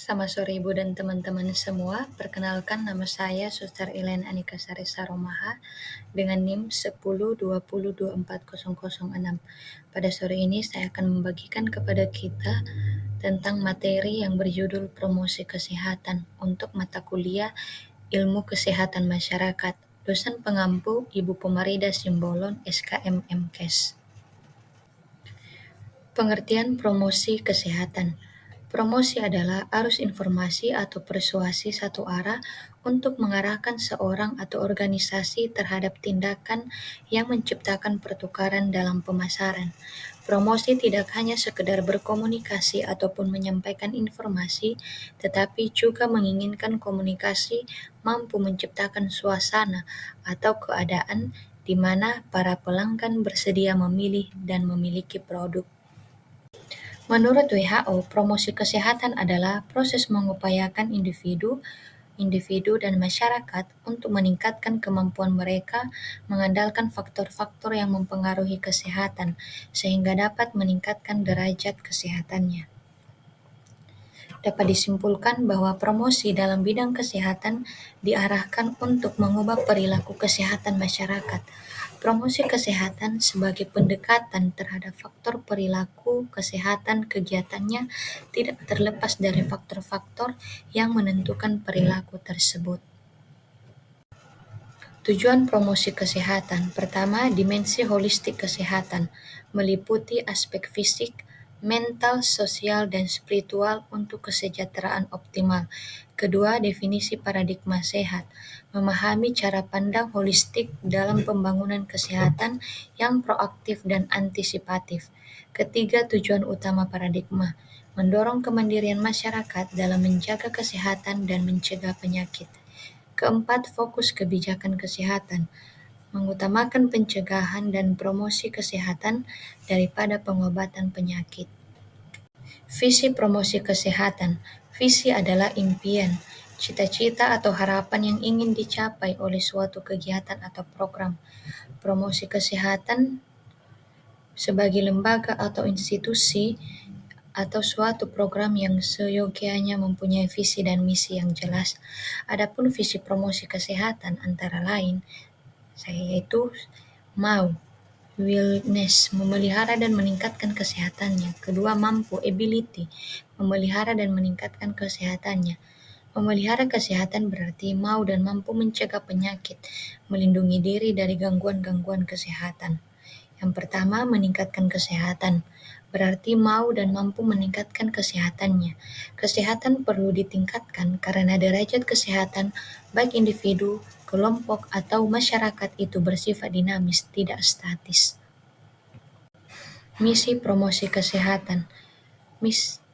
Selamat sore Ibu dan teman-teman semua. Perkenalkan nama saya Suster Elen Anika Sari Saromaha dengan NIM 1020240006. Pada sore ini saya akan membagikan kepada kita tentang materi yang berjudul Promosi Kesehatan untuk mata kuliah Ilmu Kesehatan Masyarakat. Dosen pengampu Ibu Pomarida Simbolon, SKM MKes. Pengertian promosi kesehatan. Promosi adalah arus informasi atau persuasi satu arah untuk mengarahkan seorang atau organisasi terhadap tindakan yang menciptakan pertukaran dalam pemasaran. Promosi tidak hanya sekedar berkomunikasi ataupun menyampaikan informasi, tetapi juga menginginkan komunikasi mampu menciptakan suasana atau keadaan di mana para pelanggan bersedia memilih dan memiliki produk. Menurut WHO, promosi kesehatan adalah proses mengupayakan individu dan masyarakat untuk meningkatkan kemampuan mereka mengandalkan faktor-faktor yang mempengaruhi kesehatan, sehingga dapat meningkatkan derajat kesehatannya. Dapat disimpulkan bahwa promosi dalam bidang kesehatan diarahkan untuk mengubah perilaku kesehatan masyarakat. Promosi kesehatan sebagai pendekatan terhadap faktor perilaku kesehatan kegiatannya tidak terlepas dari faktor-faktor yang menentukan perilaku tersebut. Tujuan promosi kesehatan. Pertama, dimensi holistik kesehatan, meliputi aspek fisik, mental, sosial, dan spiritual untuk kesejahteraan optimal. Kedua, definisi paradigma sehat, memahami cara pandang holistik dalam pembangunan kesehatan yang proaktif dan antisipatif. Ketiga, tujuan utama paradigma, mendorong kemandirian masyarakat dalam menjaga kesehatan dan mencegah penyakit. Keempat, fokus kebijakan kesehatan, mengutamakan pencegahan dan promosi kesehatan daripada pengobatan penyakit. Visi promosi kesehatan. Visi adalah impian, cita-cita atau harapan yang ingin dicapai oleh suatu kegiatan atau program. Promosi kesehatan sebagai lembaga atau institusi atau suatu program yang seyogianya mempunyai visi dan misi yang jelas. Adapun visi promosi kesehatan antara lain yaitu mau, willingness, memelihara dan meningkatkan kesehatannya. Kedua, mampu, ability, memelihara dan meningkatkan kesehatannya. Memelihara kesehatan berarti mau dan mampu mencegah penyakit, melindungi diri dari gangguan-gangguan kesehatan. Yang pertama, meningkatkan kesehatan. Berarti mau dan mampu meningkatkan kesehatannya. Kesehatan perlu ditingkatkan karena derajat kesehatan baik individu, kelompok, atau masyarakat itu bersifat dinamis, tidak statis. Misi promosi kesehatan.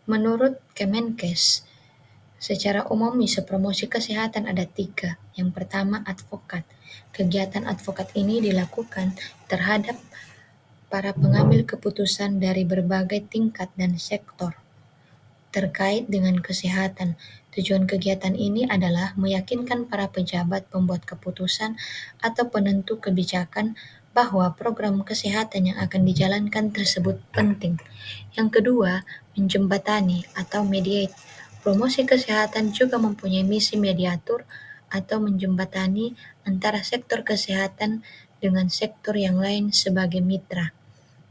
Menurut Kemenkes, secara umum misi promosi kesehatan ada 3. Yang pertama, advokat. Kegiatan advokat ini dilakukan terhadap para pengambil keputusan dari berbagai tingkat dan sektor terkait dengan kesehatan. Tujuan kegiatan ini adalah meyakinkan para pejabat pembuat keputusan atau penentu kebijakan bahwa program kesehatan yang akan dijalankan tersebut penting. Yang kedua, menjembatani atau mediate. Promosi kesehatan juga mempunyai misi mediatur atau menjembatani antara sektor kesehatan dengan sektor yang lain sebagai mitra.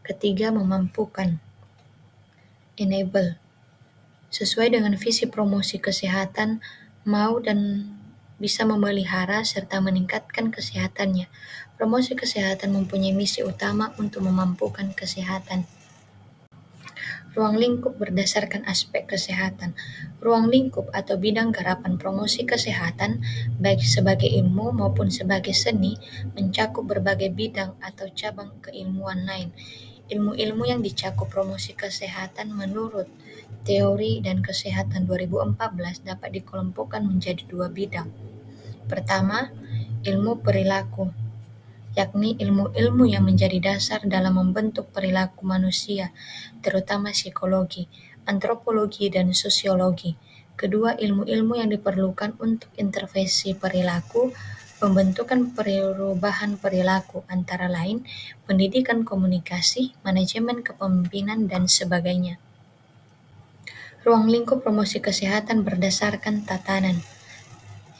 Ketiga, memampukan, enable. Sesuai dengan visi promosi kesehatan, mau dan bisa memelihara serta meningkatkan kesehatannya. Promosi kesehatan mempunyai misi utama untuk memampukan kesehatan. Ruang lingkup berdasarkan aspek kesehatan. Ruang lingkup atau bidang garapan promosi kesehatan, baik sebagai ilmu maupun sebagai seni, mencakup berbagai bidang atau cabang keilmuan lain. Ilmu-ilmu yang dicakup promosi kesehatan menurut Teori dan Kesehatan 2014 dapat dikelompokkan menjadi 2 bidang. Pertama, ilmu perilaku, yakni ilmu-ilmu yang menjadi dasar dalam membentuk perilaku manusia, terutama psikologi, antropologi, dan sosiologi. Kedua, ilmu-ilmu yang diperlukan untuk intervensi perilaku, pembentukan perubahan perilaku, antara lain pendidikan komunikasi, manajemen kepemimpinan, dan sebagainya. Ruang lingkup promosi kesehatan berdasarkan tatanan.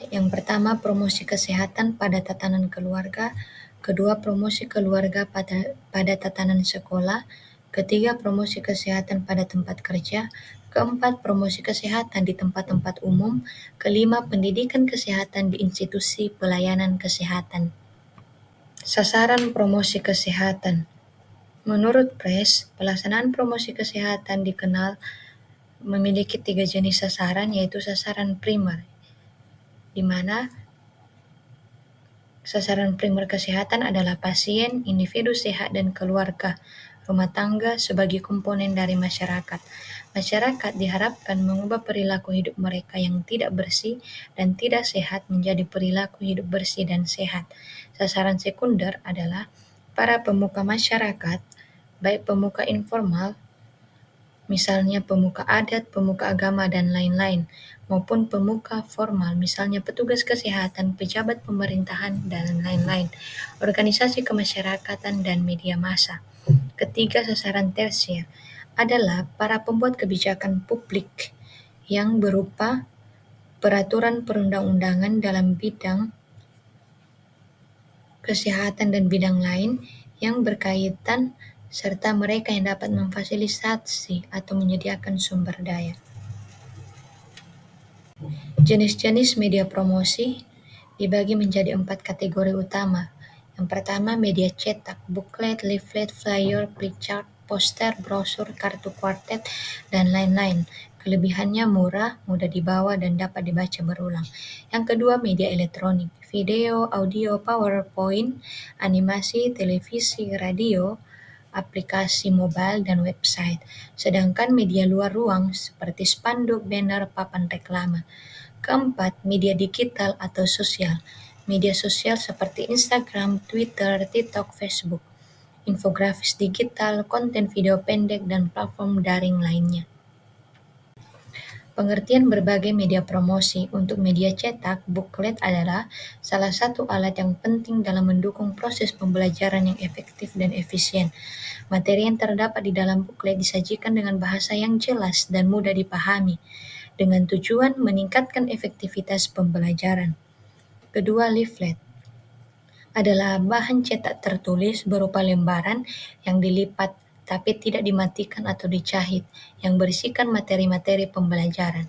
Yang pertama, promosi kesehatan pada tatanan keluarga. Kedua, promosi keluarga pada tatanan sekolah. Ketiga, promosi kesehatan pada tempat kerja. Keempat, promosi kesehatan di tempat-tempat umum. Kelima, pendidikan kesehatan di institusi pelayanan kesehatan. Sasaran promosi kesehatan. Menurut Press, pelaksanaan promosi kesehatan dikenal memiliki 3 jenis sasaran, yaitu sasaran primer, di mana sasaran primer kesehatan adalah pasien, individu sehat, dan keluarga rumah tangga sebagai komponen dari masyarakat. Masyarakat diharapkan mengubah perilaku hidup mereka yang tidak bersih dan tidak sehat menjadi perilaku hidup bersih dan sehat. Sasaran sekunder adalah para pemuka masyarakat, baik pemuka informal, misalnya pemuka adat, pemuka agama, dan lain-lain, maupun pemuka formal, misalnya petugas kesehatan, pejabat pemerintahan, dan lain-lain, organisasi kemasyarakatan, dan media massa. Ketiga, sasaran tersier adalah para pembuat kebijakan publik yang berupa peraturan perundang-undangan dalam bidang kesehatan dan bidang lain yang berkaitan, serta mereka yang dapat memfasilitasi atau menyediakan sumber daya. Jenis-jenis media promosi dibagi menjadi 4 kategori utama. Yang pertama, media cetak, booklet, leaflet, flyer, flipchart, poster, brosur, kartu kuartet, dan lain-lain. Kelebihannya murah, mudah dibawa, dan dapat dibaca berulang. Yang kedua, media elektronik, video, audio, PowerPoint, animasi, televisi, radio, aplikasi mobile, dan website. Sedangkan media luar ruang seperti spanduk, banner, papan reklame. Keempat, media digital atau sosial. Media sosial seperti Instagram, Twitter, TikTok, Facebook. Infografis digital, konten video pendek, dan platform daring lainnya. Pengertian berbagai media promosi. Untuk media cetak, booklet adalah salah satu alat yang penting dalam mendukung proses pembelajaran yang efektif dan efisien. Materi yang terdapat di dalam booklet disajikan dengan bahasa yang jelas dan mudah dipahami, dengan tujuan meningkatkan efektivitas pembelajaran. Kedua, leaflet adalah bahan cetak tertulis berupa lembaran yang dilipat tapi tidak dimatikan atau dicahit, yang berisikan materi-materi pembelajaran.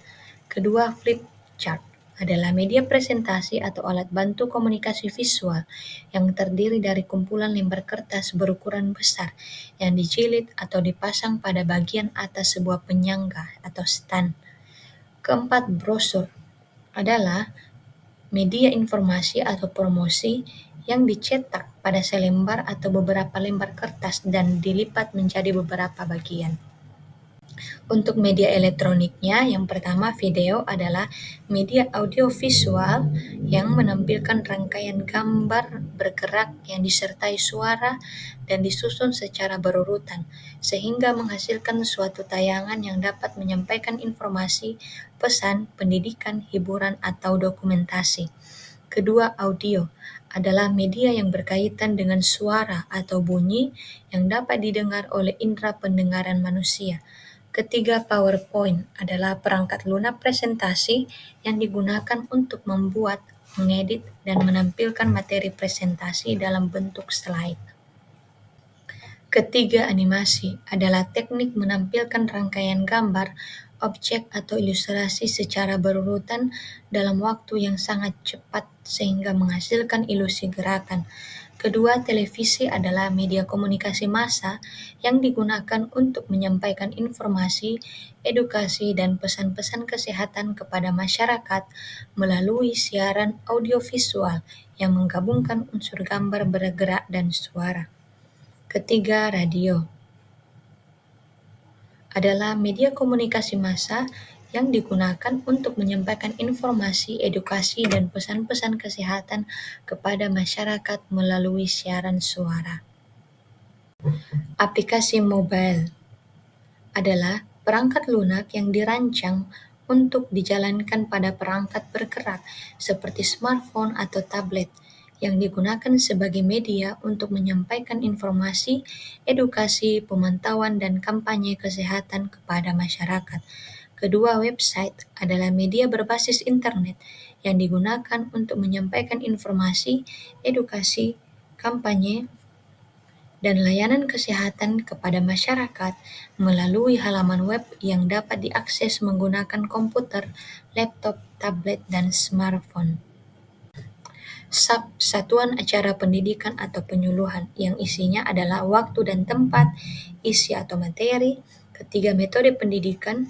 Kedua, flip chart adalah media presentasi atau alat bantu komunikasi visual yang terdiri dari kumpulan lembar kertas berukuran besar yang dijilid atau dipasang pada bagian atas sebuah penyangga atau stand. Keempat, brosur adalah media informasi atau promosi yang dicetak pada selembar atau beberapa lembar kertas dan dilipat menjadi beberapa bagian. Untuk media elektroniknya, yang pertama, video adalah media audiovisual yang menampilkan rangkaian gambar bergerak yang disertai suara dan disusun secara berurutan, sehingga menghasilkan suatu tayangan yang dapat menyampaikan informasi, pesan, pendidikan, hiburan, atau dokumentasi. Kedua, audio adalah media yang berkaitan dengan suara atau bunyi yang dapat didengar oleh indera pendengaran manusia. Ketiga, PowerPoint adalah perangkat lunak presentasi yang digunakan untuk membuat, mengedit, dan menampilkan materi presentasi dalam bentuk slide. Ketiga, animasi adalah teknik menampilkan rangkaian gambar, objek, atau ilustrasi secara berurutan dalam waktu yang sangat cepat sehingga menghasilkan ilusi gerakan. Kedua, televisi adalah media komunikasi massa yang digunakan untuk menyampaikan informasi, edukasi, dan pesan-pesan kesehatan kepada masyarakat melalui siaran audiovisual yang menggabungkan unsur gambar bergerak dan suara. Ketiga, radio adalah media komunikasi massa yang digunakan untuk menyampaikan informasi, edukasi, dan pesan-pesan kesehatan kepada masyarakat melalui siaran suara. Aplikasi mobile adalah perangkat lunak yang dirancang untuk dijalankan pada perangkat bergerak seperti smartphone atau tablet, yang digunakan sebagai media untuk menyampaikan informasi, edukasi, pemantauan, dan kampanye kesehatan kepada masyarakat. Kedua, website adalah media berbasis internet yang digunakan untuk menyampaikan informasi, edukasi, kampanye, dan layanan kesehatan kepada masyarakat melalui halaman web yang dapat diakses menggunakan komputer, laptop, tablet, dan smartphone. Satuan acara pendidikan atau penyuluhan yang isinya adalah waktu dan tempat, isi atau materi. Ketiga, metode pendidikan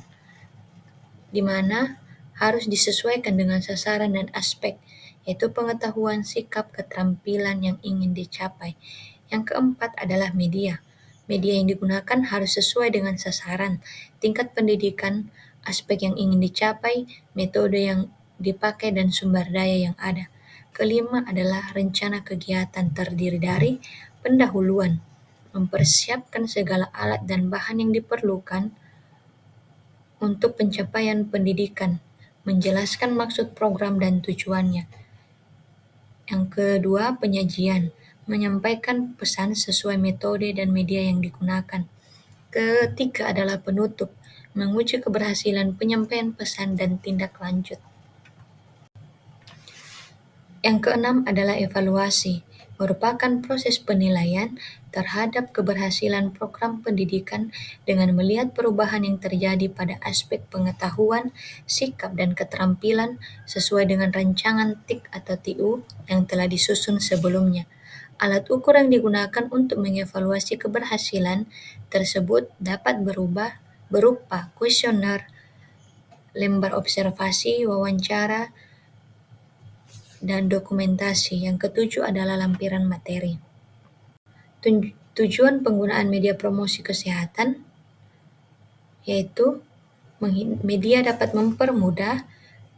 di mana harus disesuaikan dengan sasaran dan aspek, yaitu pengetahuan, sikap, keterampilan yang ingin dicapai. Yang keempat adalah media. Media yang digunakan harus sesuai dengan sasaran, tingkat pendidikan, aspek yang ingin dicapai, metode yang dipakai, dan sumber daya yang ada. Kelima adalah rencana kegiatan, terdiri dari pendahuluan, mempersiapkan segala alat dan bahan yang diperlukan untuk pencapaian pendidikan, menjelaskan maksud program dan tujuannya. Yang kedua, penyajian, menyampaikan pesan sesuai metode dan media yang digunakan. Ketiga adalah penutup, menguji keberhasilan penyampaian pesan dan tindak lanjut. Yang keenam adalah evaluasi, merupakan proses penilaian terhadap keberhasilan program pendidikan dengan melihat perubahan yang terjadi pada aspek pengetahuan, sikap, dan keterampilan sesuai dengan rancangan TIK atau TU yang telah disusun sebelumnya. Alat ukur yang digunakan untuk mengevaluasi keberhasilan tersebut dapat berupa kuesioner, lembar observasi, wawancara, dan dokumentasi. Yang ketujuh adalah lampiran materi. Tujuan penggunaan media promosi kesehatan yaitu media dapat mempermudah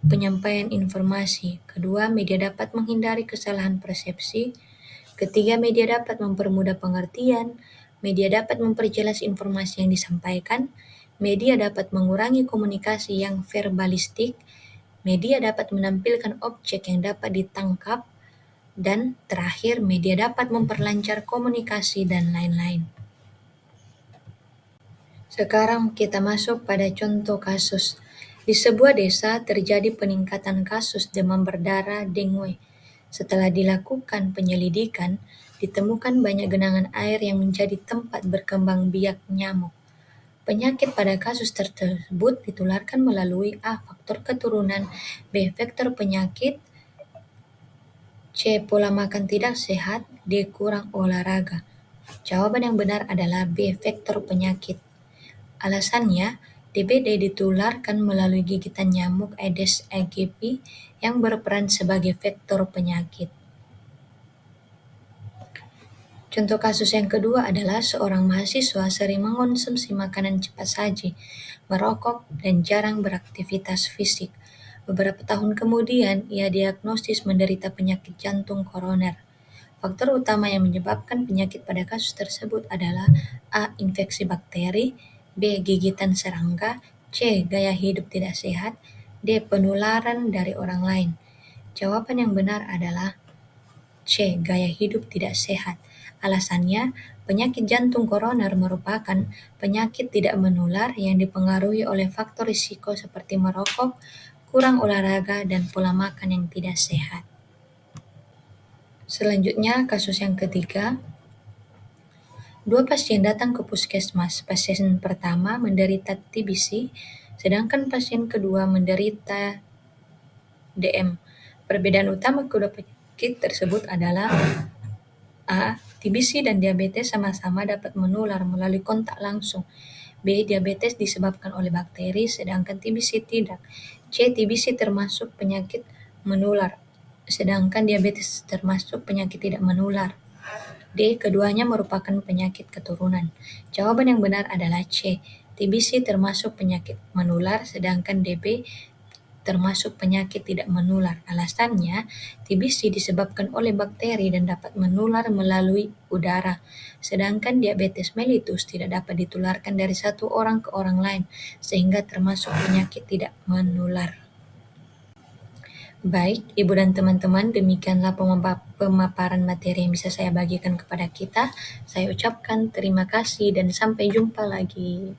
penyampaian informasi. Kedua, media dapat menghindari kesalahan persepsi. Ketiga, media dapat mempermudah pengertian. Media dapat memperjelas informasi yang disampaikan. Media dapat mengurangi komunikasi yang verbalistik. Media dapat menampilkan objek yang dapat ditangkap. Dan terakhir, media dapat memperlancar komunikasi dan lain-lain. Sekarang kita masuk pada contoh kasus. Di sebuah desa terjadi peningkatan kasus demam berdarah dengue. Setelah dilakukan penyelidikan, ditemukan banyak genangan air yang menjadi tempat berkembang biak nyamuk. Penyakit pada kasus tersebut ditularkan melalui A. Faktor keturunan, B. Vektor penyakit, C. Pola makan tidak sehat, D. Kurang olahraga. Jawaban yang benar adalah B. Vektor penyakit. Alasannya, DBD ditularkan melalui gigitan nyamuk Aedes aegypti yang berperan sebagai vektor penyakit. Contoh kasus yang kedua adalah seorang mahasiswa sering mengonsumsi makanan cepat saji, merokok, dan jarang beraktivitas fisik. Beberapa tahun kemudian, ia diagnosis menderita penyakit jantung koroner. Faktor utama yang menyebabkan penyakit pada kasus tersebut adalah A. Infeksi bakteri, B. Gigitan serangga, C. Gaya hidup tidak sehat, D. Penularan dari orang lain. Jawaban yang benar adalah C. Gaya hidup tidak sehat. Alasannya, penyakit jantung koroner merupakan penyakit tidak menular yang dipengaruhi oleh faktor risiko seperti merokok, kurang olahraga, dan pola makan yang tidak sehat. Selanjutnya, kasus yang ketiga. Dua pasien datang ke puskesmas. Pasien pertama menderita TBC, sedangkan pasien kedua menderita DM. Perbedaan utama kedua penyakit tersebut adalah A. TBC dan diabetes sama-sama dapat menular melalui kontak langsung. B. Diabetes disebabkan oleh bakteri, sedangkan TBC tidak. C. TBC termasuk penyakit menular, sedangkan diabetes termasuk penyakit tidak menular. D. Keduanya merupakan penyakit keturunan. Jawaban yang benar adalah C. TBC termasuk penyakit menular, sedangkan DB termasuk penyakit tidak menular. Alasannya, TBC disebabkan oleh bakteri dan dapat menular melalui udara, sedangkan diabetes mellitus tidak dapat ditularkan dari satu orang ke orang lain, sehingga termasuk penyakit tidak menular. Baik, Ibu dan teman-teman, demikianlah pemaparan materi yang bisa saya bagikan kepada kita. Saya ucapkan terima kasih dan sampai jumpa lagi.